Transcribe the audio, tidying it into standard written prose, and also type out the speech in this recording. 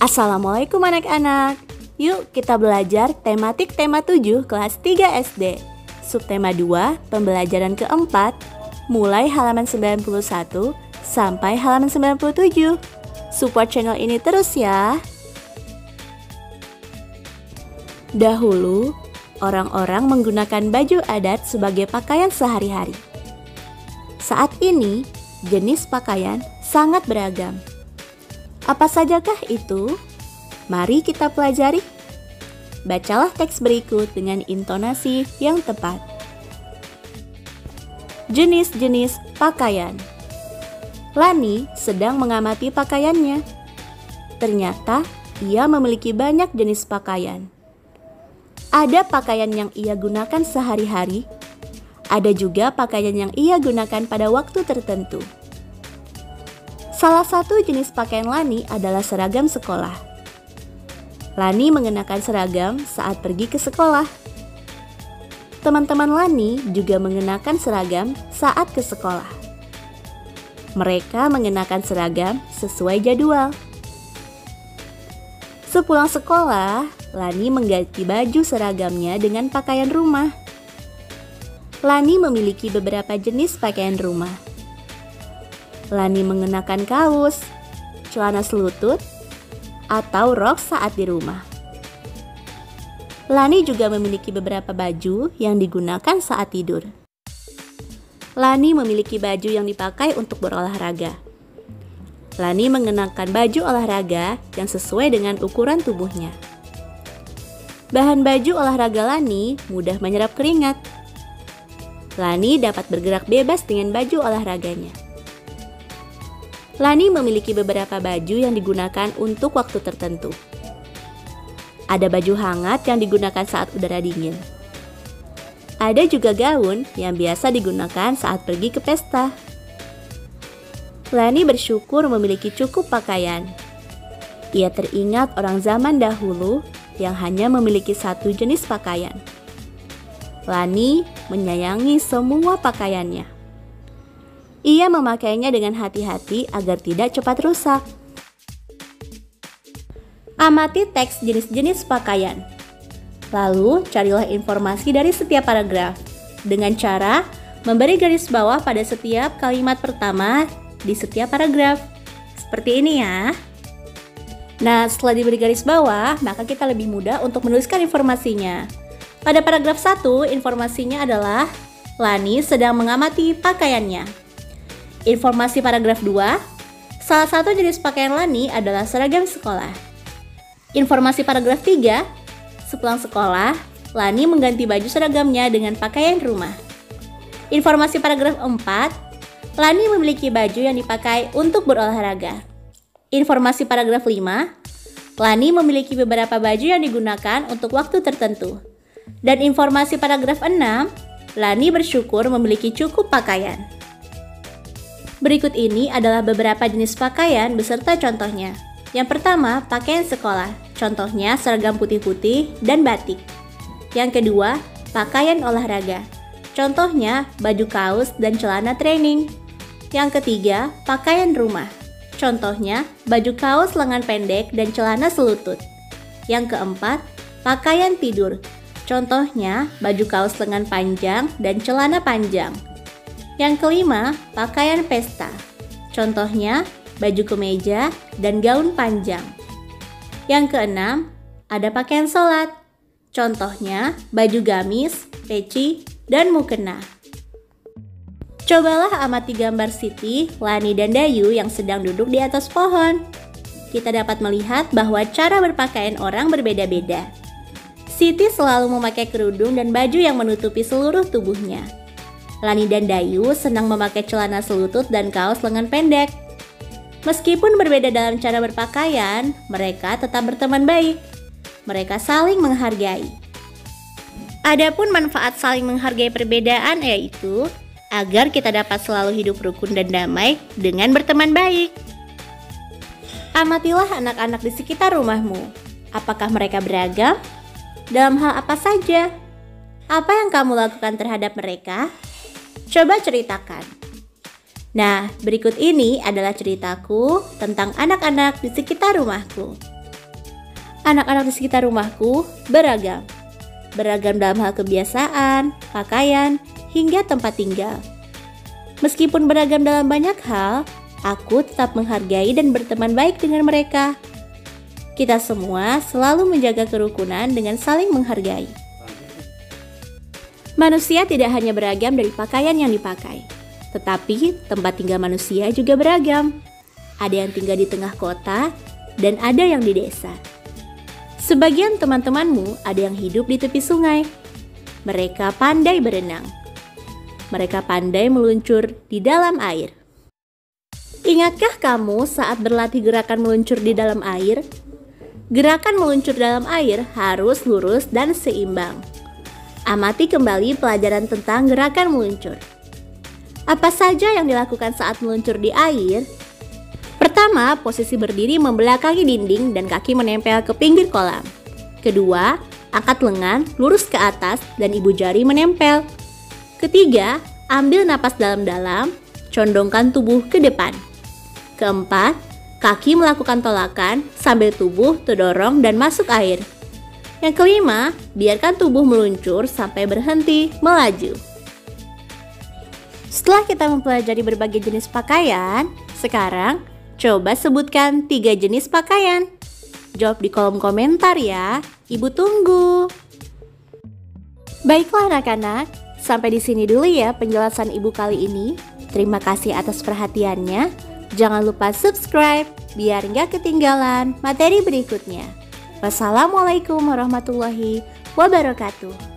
Assalamualaikum anak-anak. Yuk kita belajar tematik tema 7 kelas 3 SD. Subtema 2, pembelajaran keempat, mulai halaman 91 sampai halaman 97. Support channel ini terus ya. Dahulu, orang-orang menggunakan baju adat sebagai pakaian sehari-hari. Saat ini, jenis pakaian sangat beragam. Apa sajakah itu? Mari kita pelajari. Bacalah teks berikut dengan intonasi yang tepat. Jenis-jenis pakaian. Lani sedang mengamati pakaiannya. Ternyata ia memiliki banyak jenis pakaian. Ada pakaian yang ia gunakan sehari-hari. Ada juga pakaian yang ia gunakan pada waktu tertentu. Salah satu jenis pakaian Lani adalah seragam sekolah. Lani mengenakan seragam saat pergi ke sekolah. Teman-teman Lani juga mengenakan seragam saat ke sekolah. Mereka mengenakan seragam sesuai jadwal. Sepulang sekolah, Lani mengganti baju seragamnya dengan pakaian rumah. Lani memiliki beberapa jenis pakaian rumah. Lani mengenakan kaos, celana selutut, atau rok saat di rumah. Lani juga memiliki beberapa baju yang digunakan saat tidur. Lani memiliki baju yang dipakai untuk berolahraga. Lani mengenakan baju olahraga yang sesuai dengan ukuran tubuhnya. Bahan baju olahraga Lani mudah menyerap keringat. Lani dapat bergerak bebas dengan baju olahraganya. Lani memiliki beberapa baju yang digunakan untuk waktu tertentu. Ada baju hangat yang digunakan saat udara dingin. Ada juga gaun yang biasa digunakan saat pergi ke pesta. Lani bersyukur memiliki cukup pakaian. Ia teringat orang zaman dahulu yang hanya memiliki satu jenis pakaian. Lani menyayangi semua pakaiannya. Ia memakainya dengan hati-hati agar tidak cepat rusak. Amati teks jenis-jenis pakaian. Lalu carilah informasi dari setiap paragraf dengan cara memberi garis bawah pada setiap kalimat pertama di setiap paragraf. Seperti ini ya. Nah, setelah diberi garis bawah, maka kita lebih mudah untuk menuliskan informasinya. Pada paragraf 1, informasinya adalah Lani sedang mengamati pakaiannya. Informasi paragraf 2, salah satu jenis pakaian Lani adalah seragam sekolah. Informasi paragraf 3, sepulang sekolah, Lani mengganti baju seragamnya dengan pakaian rumah. Informasi paragraf 4, Lani memiliki baju yang dipakai untuk berolahraga. Informasi paragraf 5, Lani memiliki beberapa baju yang digunakan untuk waktu tertentu. Dan informasi paragraf 6, Lani bersyukur memiliki cukup pakaian. Berikut ini adalah beberapa jenis pakaian beserta contohnya. Yang pertama, pakaian sekolah. Contohnya seragam putih-putih dan batik. Yang kedua, pakaian olahraga. Contohnya baju kaos dan celana training. Yang ketiga, pakaian rumah. Contohnya baju kaos lengan pendek dan celana selutut. Yang keempat, pakaian tidur. Contohnya baju kaos lengan panjang dan celana panjang. Yang kelima, pakaian pesta. Contohnya, baju kemeja dan gaun panjang. Yang keenam, ada pakaian sholat. Contohnya, baju gamis, peci, dan mukena. Cobalah amati gambar Siti, Lani, dan Dayu yang sedang duduk di atas pohon. Kita dapat melihat bahwa cara berpakaian orang berbeda-beda. Siti selalu memakai kerudung dan baju yang menutupi seluruh tubuhnya. Lani dan Dayu senang memakai celana selutut dan kaos lengan pendek. Meskipun berbeda dalam cara berpakaian, mereka tetap berteman baik. Mereka saling menghargai. Adapun manfaat saling menghargai perbedaan yaitu agar kita dapat selalu hidup rukun dan damai dengan berteman baik. Amatilah anak-anak di sekitar rumahmu. Apakah mereka beragam? Dalam hal apa saja? Apa yang kamu lakukan terhadap mereka? Coba ceritakan. Nah, berikut ini adalah ceritaku tentang anak-anak di sekitar rumahku. Anak-anak di sekitar rumahku beragam. Beragam dalam hal kebiasaan, pakaian, hingga tempat tinggal. Meskipun beragam dalam banyak hal, aku tetap menghargai dan berteman baik dengan mereka. Kita semua selalu menjaga kerukunan dengan saling menghargai. Manusia tidak hanya beragam dari pakaian yang dipakai, tetapi tempat tinggal manusia juga beragam. Ada yang tinggal di tengah kota dan ada yang di desa. Sebagian teman-temanmu ada yang hidup di tepi sungai. Mereka pandai berenang. Mereka pandai meluncur di dalam air. Ingatkah kamu saat berlatih gerakan meluncur di dalam air? Gerakan meluncur dalam air harus lurus dan seimbang. Amati kembali pelajaran tentang gerakan meluncur. Apa saja yang dilakukan saat meluncur di air? Pertama, posisi berdiri membelakangi dinding dan kaki menempel ke pinggir kolam. Kedua, angkat lengan lurus ke atas dan ibu jari menempel. Ketiga, ambil napas dalam-dalam, condongkan tubuh ke depan. Keempat, kaki melakukan tolakan sambil tubuh terdorong dan masuk air. Yang kelima, biarkan tubuh meluncur sampai berhenti melaju. Setelah kita mempelajari berbagai jenis pakaian, sekarang coba sebutkan 3 jenis pakaian. Jawab di kolom komentar ya, Ibu tunggu. Baiklah anak-anak, sampai di sini dulu ya penjelasan Ibu kali ini. Terima kasih atas perhatiannya. Jangan lupa subscribe biar nggak ketinggalan materi berikutnya. Wassalamualaikum warahmatullahi wabarakatuh.